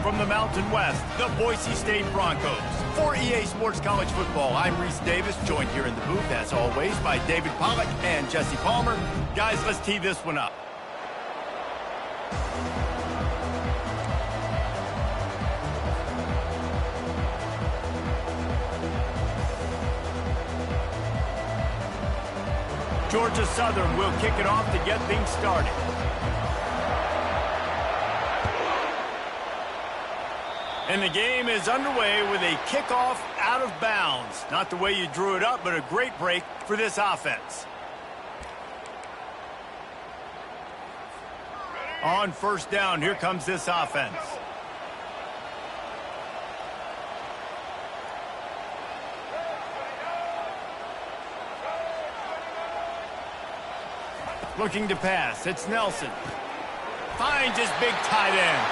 from the Mountain West, the Boise State Broncos. For EA Sports College Football, I'm Reese Davis, joined here in the booth, as always, by David Pollack and Jesse Palmer. Guys, let's tee this one up. Georgia Southern will kick it off to get things started. And the game is underway with a kickoff out of bounds. Not the way you drew it up, but a great break for this offense. On first down, here comes this offense. Looking to pass, it's Nelson. Finds his big tight end.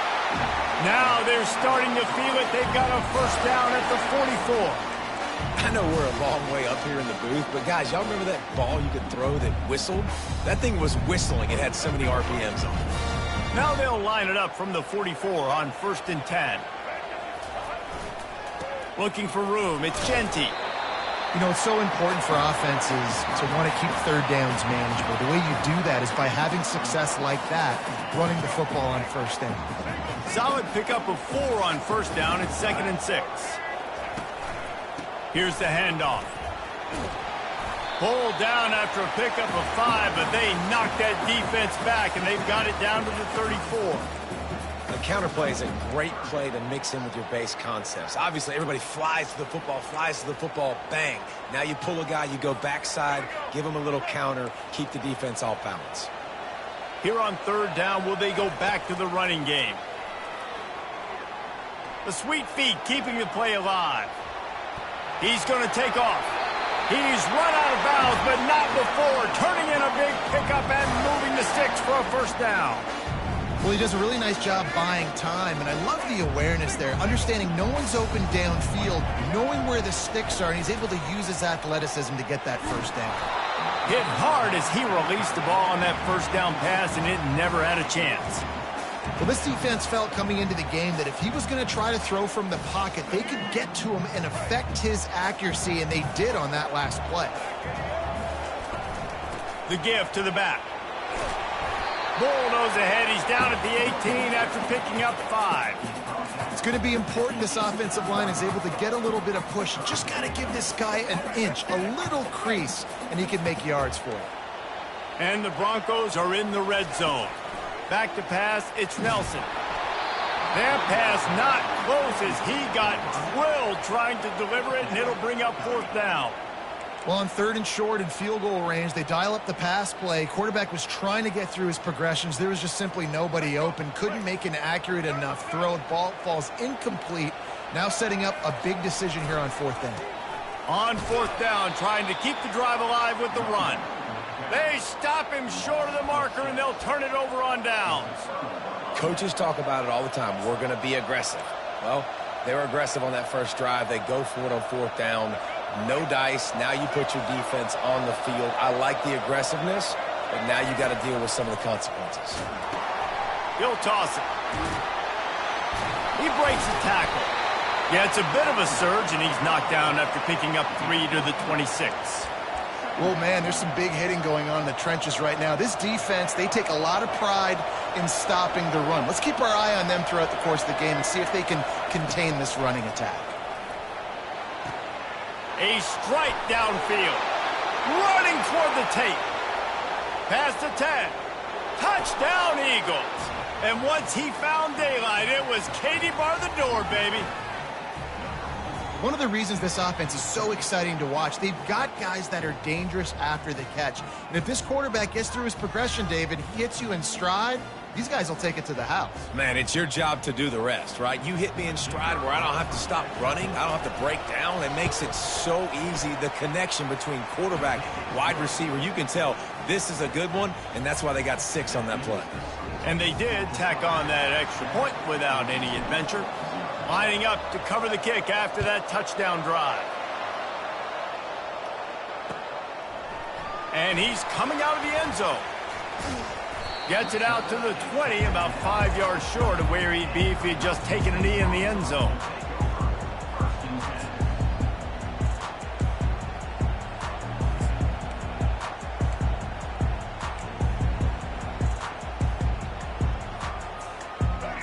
Now they're starting to feel it. They've got a first down at the 44. I know we're a long way up here in the booth, but guys, y'all remember that ball you could throw that whistled? That thing was whistling. It had so many RPMs on it. Now they'll line it up from the 44 on 1st and 10. Looking for room, it's Genty. You know, it's so important for offenses to want to keep third downs manageable. The way you do that is by having success like that, running the football on first down. Solid pickup of 4 on first down. It's 2nd and 6. Here's the handoff. Pulled down after a pickup of 5, but they knocked that defense back, and they've got it down to the 34. The counterplay is a great play to mix in with your base concepts. Obviously, everybody flies to the football, bang. Now you pull a guy, you go backside, give him a little counter, keep the defense off balance. Here on 3rd down, will they go back to the running game? The sweet feet keeping the play alive. He's going to take off. He's run out of bounds, but not before. Turning in a big pickup and moving the sticks for a first down. Well, he does a really nice job buying time, and I love the awareness there, understanding no one's open downfield, knowing where the sticks are, and he's able to use his athleticism to get that first down. Hit hard as he released the ball on that first down pass, and it never had a chance. Well, this defense felt coming into the game that if he was going to try to throw from the pocket, they could get to him and affect his accuracy, and they did on that last play. The give to the back. Bulldoze ahead. He's down at the 18 after picking up 5. It's going to be important this offensive line is able to get a little bit of push. You just got to give this guy an inch, a little crease, and he can make yards for it. And the Broncos are in the red zone. Back to pass, it's Nelson. That pass not close as he got drilled trying to deliver it, and it'll bring up 4th down. Well, on 3rd and short and field goal range, they dial up the pass play. Quarterback was trying to get through his progressions. There was just simply nobody open. Couldn't make an accurate enough throw. The ball falls incomplete. Now setting up a big decision here on 4th down. On 4th down, trying to keep the drive alive with the run. They stop him short of the marker, and they'll turn it over on downs. Coaches talk about it all the time. We're going to be aggressive. Well, they were aggressive on that first drive. They go for it on 4th down. No dice. Now you put your defense on the field. I like the aggressiveness, but now you got to deal with some of the consequences. He'll toss it. He breaks the tackle. Yeah, it's a bit of a surge, and he's knocked down after picking up 3 to the 26. Well, man, there's some big hitting going on in the trenches right now. This defense, they take a lot of pride in stopping the run. Let's keep our eye on them throughout the course of the game and see if they can contain this running attack. A strike downfield. Running toward the tape. Pass to 10. Touchdown, Eagles. And once he found daylight, it was Katie bar the door, baby. One of the reasons this offense is so exciting to watch, they've got guys that are dangerous after the catch. And if this quarterback gets through his progression, David, he hits you in stride, these guys will take it to the house. Man, it's your job to do the rest, right? You hit me in stride where I don't have to stop running. I don't have to break down. It makes it so easy. The connection between quarterback, wide receiver, you can tell this is a good one, and that's why they got 6 on that play. And they did tack on that extra point without any adventure. Lining up to cover the kick after that touchdown drive. And he's coming out of the end zone. Gets it out to the 20, about 5 yards short of where he'd be if he'd just taken a knee in the end zone.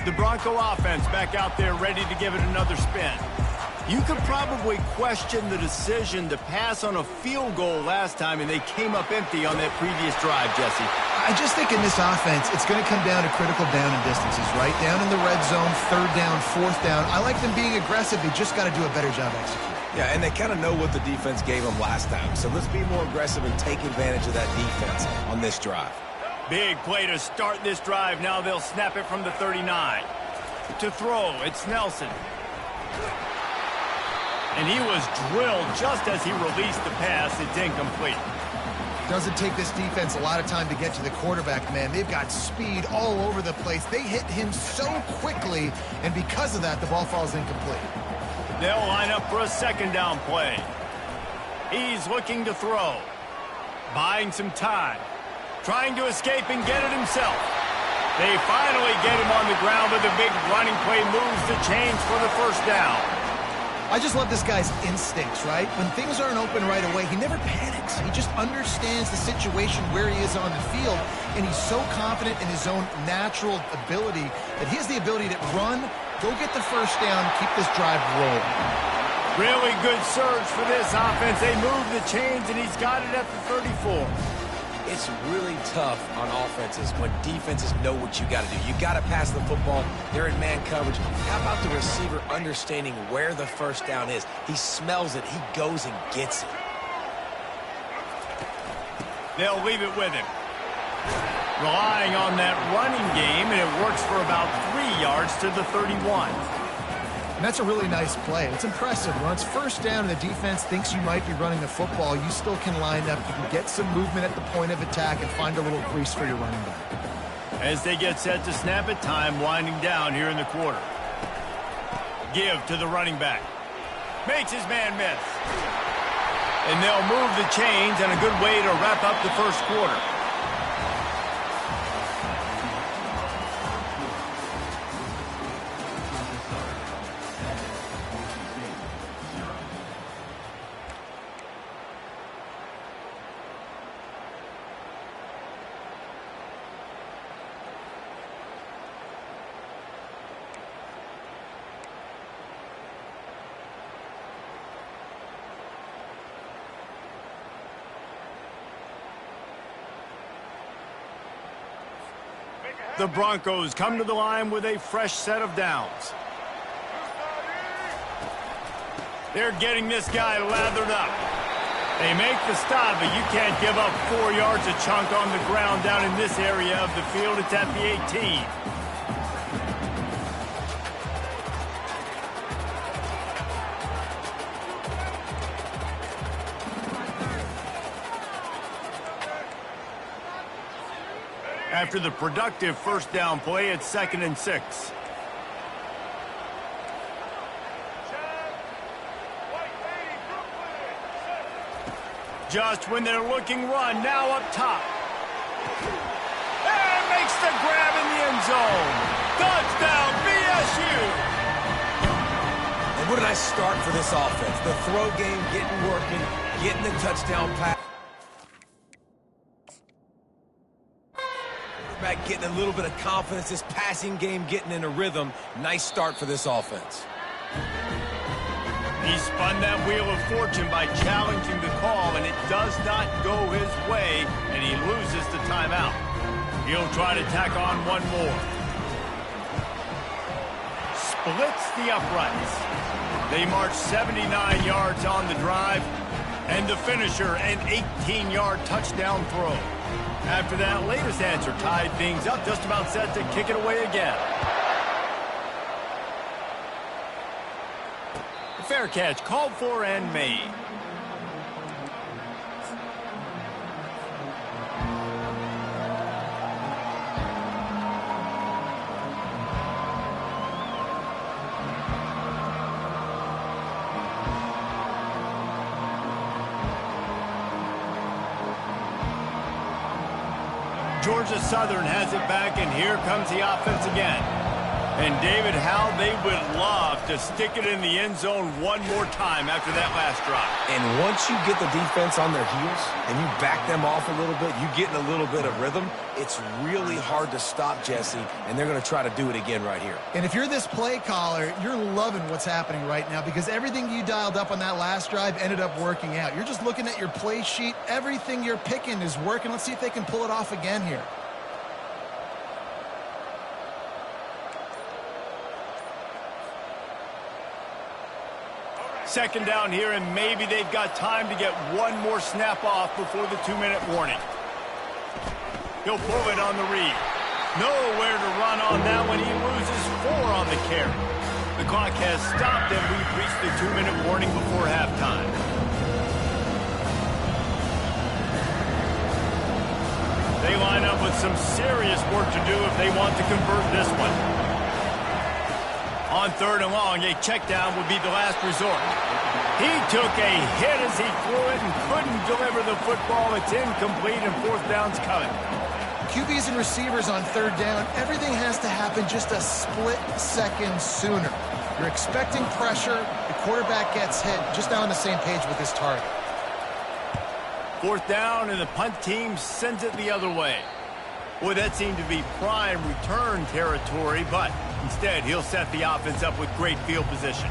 The Bronco offense back out there ready to give it another spin. You could probably question the decision to pass on a field goal last time, and they came up empty on that previous drive, Jesse. I just think in this offense, it's going to come down to critical down and distances, right? Down in the red zone, third down, fourth down. I like them being aggressive. They just got to do a better job executing. Yeah, and they kind of know what the defense gave them last time. So let's be more aggressive and take advantage of that defense on this drive. Big play to start this drive. Now they'll snap it from the 39. To throw, it's Nelson. And he was drilled just as he released the pass. It's incomplete. Doesn't take this defense a lot of time to get to the quarterback, man. They've got speed all over the place. They hit him so quickly, and because of that, the ball falls incomplete. They'll line up for a second down play. He's looking to throw. Buying some time. Trying to escape and get it himself. They finally get him on the ground with a big running play, moves the chains for the first down. I just love this guy's instincts, right? When things aren't open right away, he never panics. He just understands the situation where he is on the field, and he's so confident in his own natural ability that he has the ability to run, go get the first down, keep this drive rolling. Really good surge for this offense. They move the chains, and he's got it at the 34. It's really tough on offenses when defenses know what you got to do. You got to pass the football. They're in man coverage. How about the receiver understanding where the first down is? He smells it. He goes and gets it. They'll leave it with him. Relying on that running game, and it works for about 3 yards to the 31. And that's a really nice play. It's impressive. When it's first down and the defense thinks you might be running the football, you still can line up. You can get some movement at the point of attack and find a little crease for your running back. As they get set to snap it, time winding down here in the quarter. Give to the running back. Makes his man miss. And they'll move the chains, and a good way to wrap up the first quarter. The Broncos come to the line with a fresh set of downs. They're getting this guy lathered up. They make the stop, but you can't give up 4 yards a chunk on the ground down in this area of the field. It's at the 18. After the productive first down play, it's 2nd and 6. Just when they're looking run, now up top. And makes the grab in the end zone. Touchdown, BSU! And what a nice start for this offense. The throw game getting working, getting the touchdown pass. Getting a little bit of confidence, this passing game getting in a rhythm. Nice start for this offense. He spun that wheel of fortune by challenging the call, and it does not go his way, and he loses the timeout. He'll try to tack on one more. Splits the uprights. They march 79 yards on the drive, and the finisher, an 18-yard touchdown throw. After that latest answer tied things up, just about set to kick it away again. Fair catch called for and made. Georgia Southern has it back, and here comes the offense again. And David, how they would love to stick it in the end zone one more time after that last drive. And once you get the defense on their heels and you back them off a little bit, you get in a little bit of rhythm, it's really hard to stop, Jesse, and they're going to try to do it again right here. And if you're this play caller, you're loving what's happening right now because everything you dialed up on that last drive ended up working out. You're just looking at your play sheet. Everything you're picking is working. Let's see if they can pull it off again here. Second down here, and maybe they've got time to get one more snap off before the 2-minute warning. He'll pull it on the read. Nowhere to run on that one. He loses 4 on the carry. The clock has stopped, and we've reached the 2-minute warning before halftime. They line up with some serious work to do if they want to convert this one. On 3rd and long, a check down would be the last resort. He took a hit as he threw it and couldn't deliver the football. It's incomplete, and 4th down's coming. QBs and receivers on 3rd down, everything has to happen just a split second sooner. You're expecting pressure, the quarterback gets hit, just not on the same page with his target. 4th down, and the punt team sends it the other way. Boy, that seemed to be prime return territory, but instead he'll set the offense up with great field position.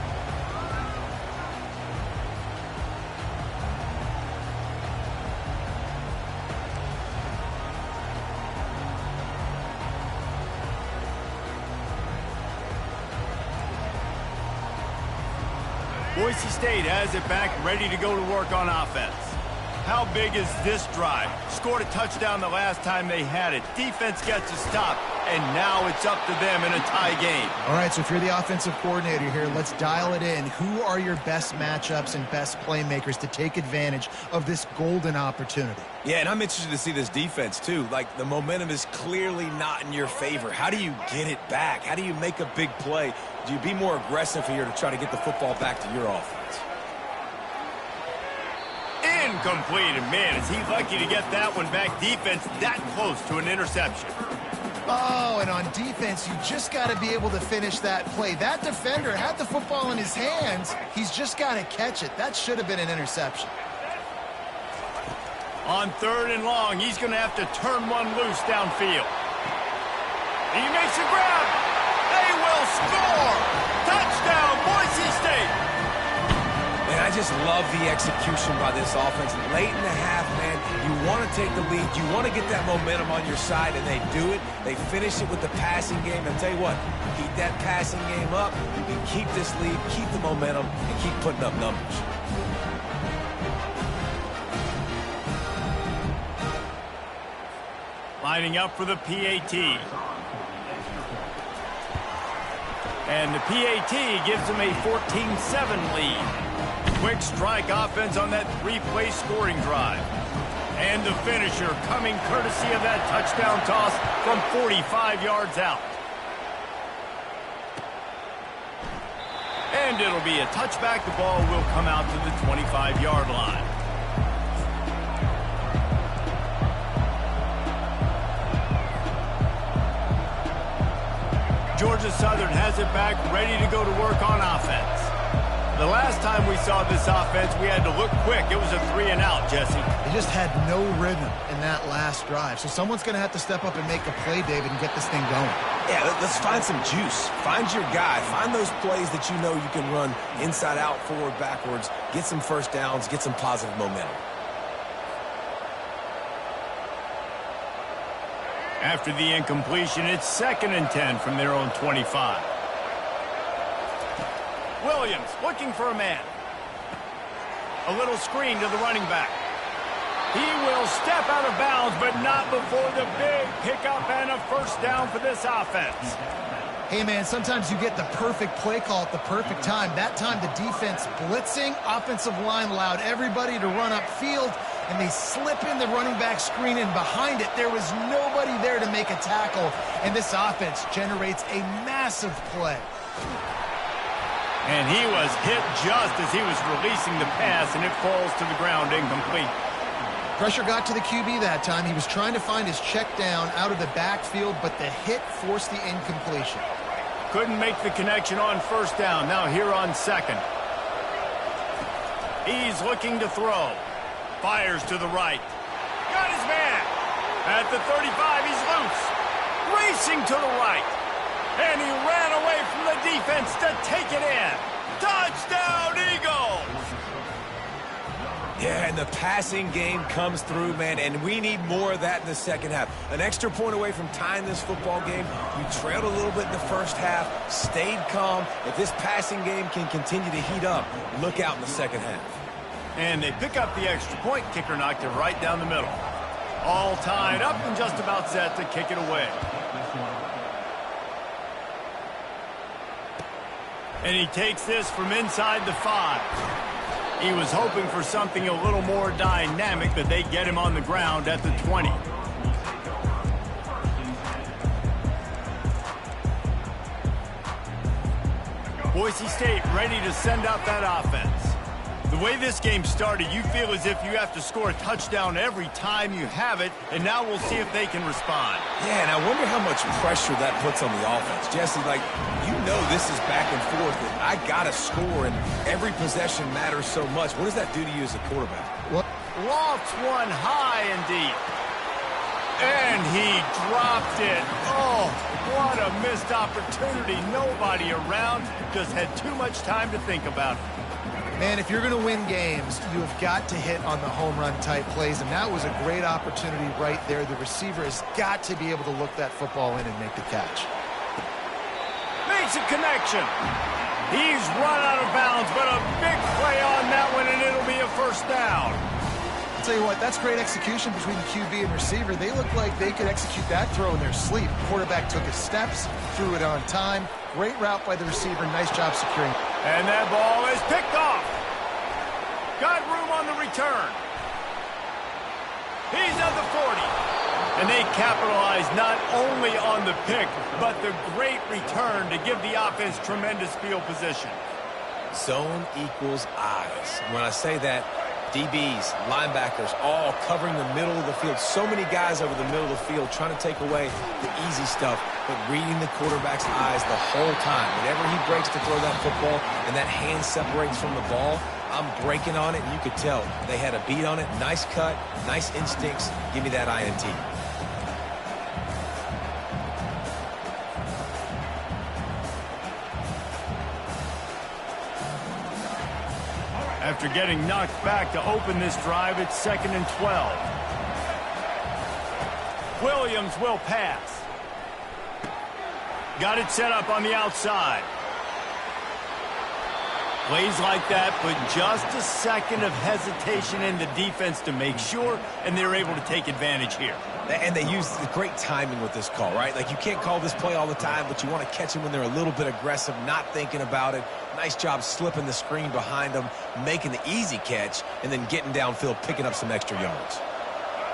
Boise State has it back, ready to go to work on offense. How big is this drive? Scored a touchdown the last time they had it. Defense gets a stop, and now it's up to them in a tie game. All right, so if you're the offensive coordinator here, let's dial it in. Who are your best matchups and best playmakers to take advantage of this golden opportunity? Yeah, and I'm interested to see this defense, too. Like, the momentum is clearly not in your favor. How do you get it back? How do you make a big play? Do you be more aggressive here to try to get the football back to your offense? Incomplete, and man, is he lucky to get that one back. Defense that close to an interception. Oh, and on defense, you just got to be able to finish that play. That defender had the football in his hands. He's just got to catch it. That should have been an interception. On 3rd and long, he's going to have to turn one loose downfield. He makes a grab. They will score. Touchdown, Boise State. Man, I just love the execution by this offense. Late in the half, man, you want to take the lead. You want to get that momentum on your side, and they do it. They finish it with the passing game. And I'll tell you what, keep that passing game up. You can keep this lead, keep the momentum, and keep putting up numbers. Lining up for the PAT. And the PAT gives them a 14-7 lead. Quick strike offense on that 3-play scoring drive. And the finisher coming courtesy of that touchdown toss from 45 yards out. And it'll be a touchback. The ball will come out to the 25-yard line. Georgia Southern has it back, ready to go to work on offense. The last time we saw this offense, we had to look quick. It was a 3-and-out, Jesse. They just had no rhythm in that last drive. So someone's going to have to step up and make a play, David, and get this thing going. Yeah, let's find some juice. Find your guy. Find those plays that you know you can run inside out, forward, backwards. Get some first downs. Get some positive momentum. After the incompletion, it's 2nd and 10 from their own 25. Williams looking for a man. A little screen to the running back. He will step out of bounds, but not before the big pickup and a first down for this offense. Hey, man, sometimes you get the perfect play call at the perfect time. That time the defense blitzing, offensive line allowed everybody to run upfield, and they slip in the running back screen, and behind it there was nobody there to make a tackle, and this offense generates a massive play. And he was hit just as he was releasing the pass, and it falls to the ground incomplete. Pressure got to the QB that time. He was trying to find his check down out of the backfield, but the hit forced the incompletion. Couldn't make the connection on first down. Now here on second. He's looking to throw. Fires to the right. Got his man. At the 35, he's loose. Racing to the right. And he ran away from the defense to take it in. Touchdown, Eagles! Yeah, and the passing game comes through, man, and we need more of that in the second half. An extra point away from tying this football game. We trailed a little bit in the first half, stayed calm. If this passing game can continue to heat up, look out in the second half. And they pick up the extra point. Kicker knocked it right down the middle. All tied up and just about set to kick it away. And he takes this from inside the 5. He was hoping for something a little more dynamic, but they get him on the ground at the 20. Boise State ready to send out that offense. The way this game started, you feel as if you have to score a touchdown every time you have it, and now we'll see if they can respond. Yeah, and I wonder how much pressure that puts on the offense. Jesse, like, you know this is back and forth, and I got to score, and every possession matters so much. What does that do to you as a quarterback? What? Lofts one high and deep. And he dropped it. Oh, what a missed opportunity. Nobody around, just had too much time to think about it. Man, if you're going to win games, you have got to hit on the home run type plays, and that was a great opportunity right there. The receiver has got to be able to look that football in and make the catch. Makes a connection. He's run out of bounds, but a big play on that one, and it'll be a first down. I'll tell you what, that's great execution between the QB and receiver. They look like they could execute that throw in their sleep. Quarterback took his steps, threw it on time. Great route by the receiver. Nice job securing. And that ball is picked off. Got room on the return. He's at the 40. And they capitalize not only on the pick, but the great return to give the offense tremendous field position. Zone equals eyes. When I say that, DBs, linebackers, all covering the middle of the field. So many guys over the middle of the field trying to take away the easy stuff, but reading the quarterback's eyes the whole time. Whenever he breaks to throw that football and that hand separates from the ball, I'm breaking on it, and you could tell they had a beat on it. Nice cut, nice instincts. Give me that INT. After getting knocked back to open this drive, it's 2nd and 12. Williams will pass. Got it set up on the outside. Plays like that, but just a second of hesitation in the defense to make sure, and they're able to take advantage here. And they use the great timing with this call, right? Like, you can't call this play all the time, but you want to catch them when they're a little bit aggressive, not thinking about it. Nice job slipping the screen behind them, making the easy catch, and then getting downfield, picking up some extra yards.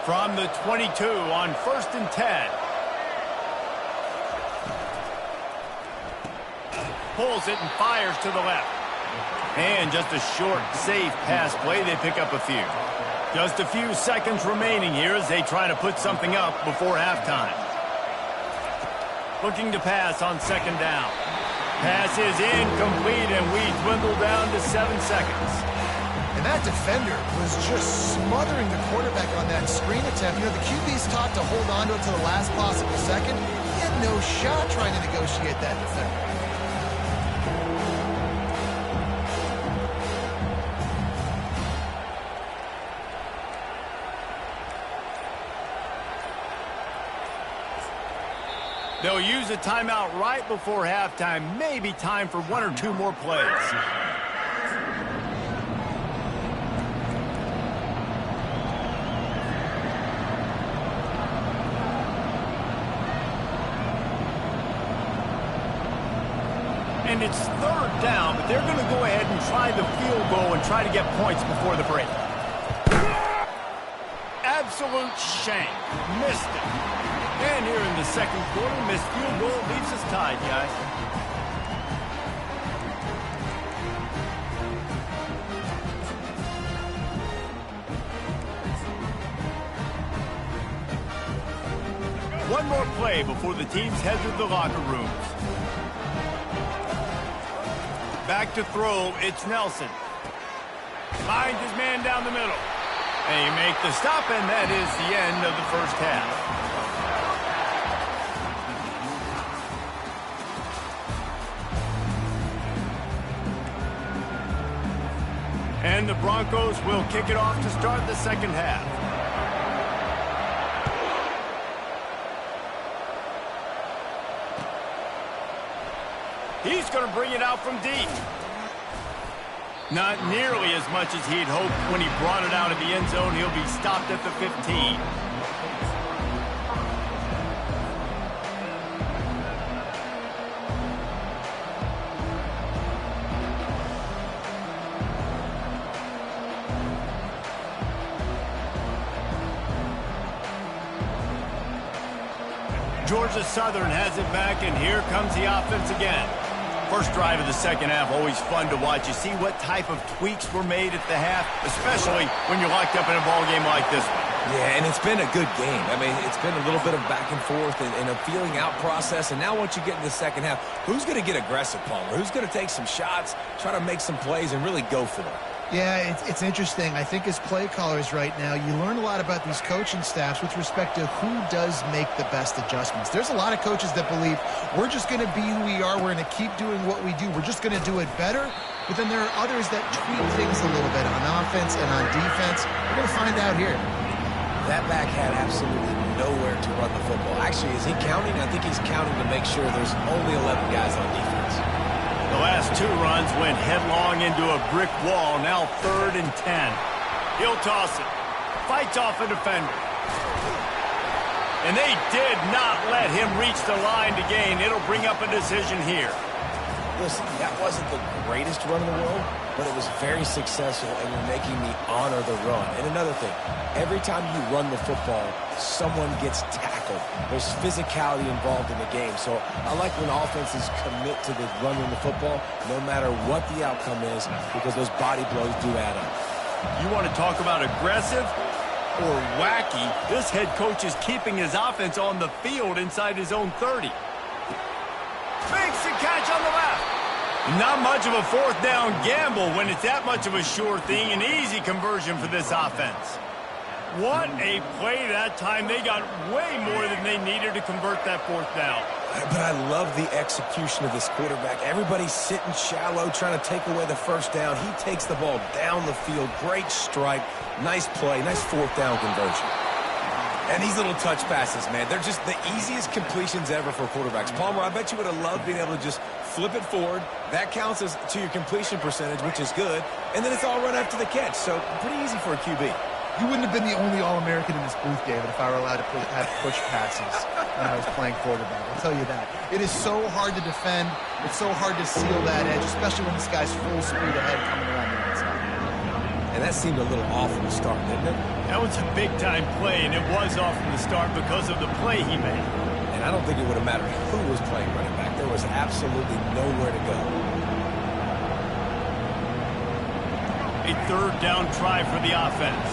From the 22 on 1st and 10. Pulls it and fires to the left. And just a short, safe pass play. They pick up a few. Just a few seconds remaining here as they try to put something up before halftime. Looking to pass on 2nd down. Pass is incomplete, and we dwindle down to 7 seconds. And that defender was just smothering the quarterback on that screen attempt. You know, the QB's taught to hold on to it to the last possible second. He had no shot trying to negotiate that defender. They'll use a timeout right before halftime. Maybe time for 1 or 2 more plays. And it's 3rd down, but they're going to go ahead and try the field goal and try to get points before the break. Absolute shame. Missed it. And here in the 2nd quarter, missed field goal leaves us tied, guys. one more play before the teams head to the locker rooms. Back to throw, it's Nelson. Finds his man down the middle. And he make the stop, and that is the end of the first half. And the Broncos will kick it off to start the second half. He's going to bring it out from deep. Not nearly as much as he'd hoped when he brought it out of the end zone. He'll be stopped at the 15. Georgia Southern has it back, and here comes the offense again. First drive of the second half, always fun to watch. You see what type of tweaks were made at the half, especially when you're locked up in a ball game like this one. Yeah, and it's been a good game. I mean, it's been a little bit of back and forth and a feeling out process. And now once you get in the second half, who's going to get aggressive, Palmer? Who's going to take some shots, try to make some plays, and really go for it? Yeah, it's interesting. I think as play callers right now, you learn a lot about these coaching staffs with respect to who does make the best adjustments. There's a lot of coaches that believe we're just going to be who we are. We're going to keep doing what we do. We're just going to do it better. But then there are others that tweak things a little bit on offense and on defense. We're going to find out here. That back had absolutely nowhere to run the football. Actually, is he counting? I think he's counting to make sure there's only 11 guys on defense. The last two runs went headlong into a brick wall. Now 3rd and 10. He'll toss it. Fights off a defender. And they did not let him reach the line to gain. It'll bring up a decision here. Listen, that wasn't the greatest run in the world, but it was very successful, and you're making me honor the run. And another thing, every time you run the football, someone gets tackled. There's physicality involved in the game. So I like when offenses commit to the running the football, no matter what the outcome is, because those body blows do add up. You want to talk about aggressive or wacky? This head coach is keeping his offense on the field inside his own 30. Makes the catch on the left. Not much of a fourth down gamble when it's that much of a sure thing. An easy conversion for this offense. What a play that time. They got way more than they needed to convert that fourth down. But I love the execution of this quarterback. Everybody's sitting shallow, trying to take away the first down. He takes the ball down the field. Great strike. Nice play. Nice fourth down conversion. And these little touch passes, man, they're just the easiest completions ever for quarterbacks. Palmer, I bet you would have loved being able to just flip it forward. That counts as to your completion percentage, which is good. And then it's all run after the catch. So pretty easy for a QB. You wouldn't have been the only All-American in this booth, David, if I were allowed to have push passes when I was playing quarterback. I'll tell you that. It is so hard to defend. It's so hard to seal that edge, especially when this guy's full speed ahead coming around the outside. And that seemed a little off from the start, didn't it? That was a big-time play, and it was off from the start because of the play he made. And I don't think it would have mattered who was playing running back. There was absolutely nowhere to go. A 3rd down try for the offense.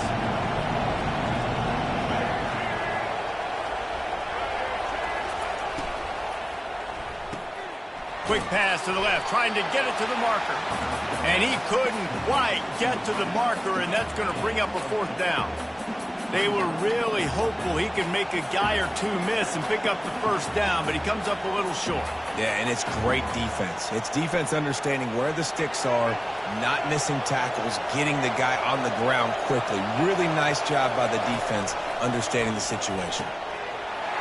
Quick pass to the left, trying to get it to the marker. And he couldn't quite get to the marker, and that's going to bring up a 4th down. They were really hopeful he could make a guy or two miss and pick up the first down, but he comes up a little short. Yeah, and it's great defense. It's defense understanding where the sticks are, not missing tackles, getting the guy on the ground quickly. Really nice job by the defense understanding the situation.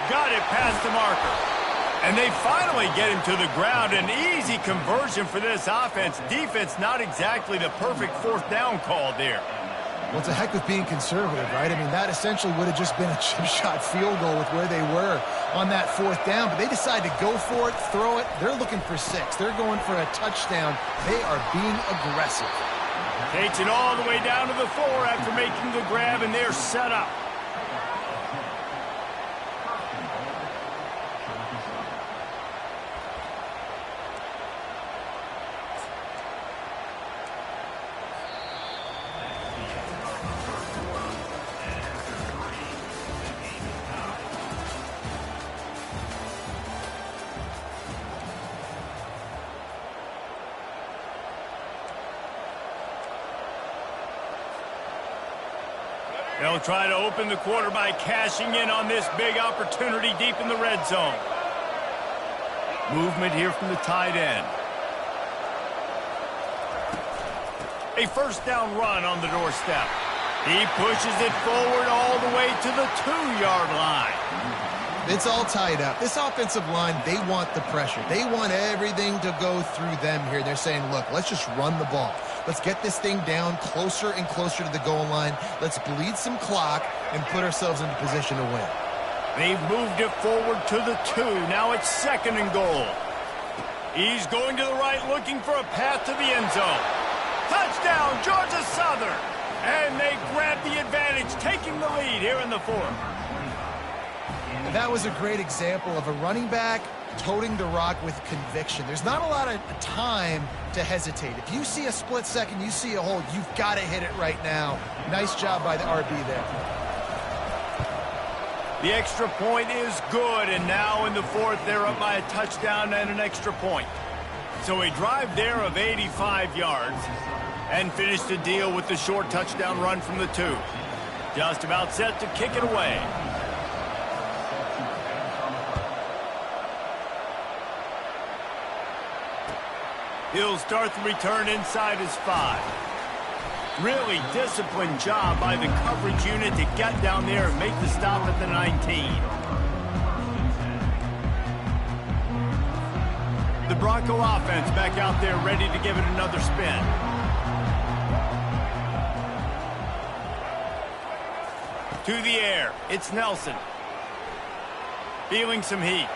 Got it past the marker. And they finally get him to the ground. An easy conversion for this offense. Defense not exactly the perfect 4th down call there. Well, it's a heck of being conservative, right? I mean, that essentially would have just been a chip shot field goal with where they were on that 4th down. But they decide to go for it, throw it. They're looking for 6. They're going for a touchdown. They are being aggressive. Takes it all the way down to the 4 after making the grab, and they're set up. They'll try to open the quarter by cashing in on this big opportunity deep in the red zone. Movement here from the tight end. A first down run on the doorstep. He pushes it forward all the way to the 2-yard line. It's all tied up. This offensive line, they want the pressure. They want everything to go through them here. They're saying, look, let's just run the ball. Let's get this thing down closer and closer to the goal line. Let's bleed some clock and put ourselves into position to win. They've moved it forward to the 2. Now it's 2nd and goal. He's going to the right, looking for a path to the end zone. Touchdown, Georgia Southern. And they grab the advantage, taking the lead here in the 4th. That was a great example of a running back toting the rock with conviction. There's not a lot of time to hesitate. If you see a split second, you see a hole, you've got to hit it right now. Nice job by the RB there. The extra point is good, and now in the 4th, they're up by a touchdown and an extra point. So a drive there of 85 yards and finish the deal with the short touchdown run from the 2. Just about set to kick it away. He'll start the return inside his 5. Really disciplined job by the coverage unit to get down there and make the stop at the 19. The Bronco offense back out there ready to give it another spin. To the air, it's Nelson. Feeling some heat.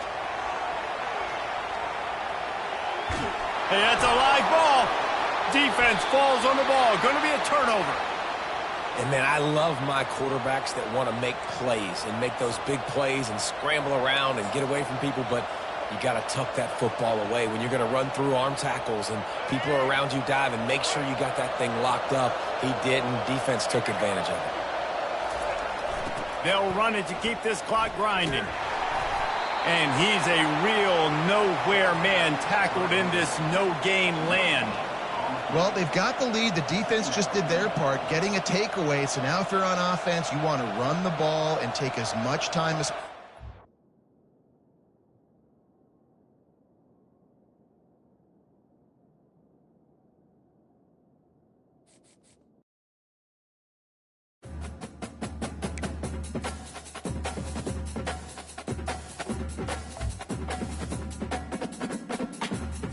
Hey, that's a live ball. Defense falls on the ball. Going to be a turnover. And, man, I love my quarterbacks that want to make plays and make those big plays and scramble around and get away from people, but you got to tuck that football away. When you're going to run through arm tackles and people are around you diving, make sure you got that thing locked up. He didn't. Defense took advantage of it. They'll run it to keep this clock grinding. And he's a real nowhere man tackled in this no-gain land. Well, they've got the lead. The defense just did their part, getting a takeaway. So now if you're on offense, you want to run the ball and take as much time as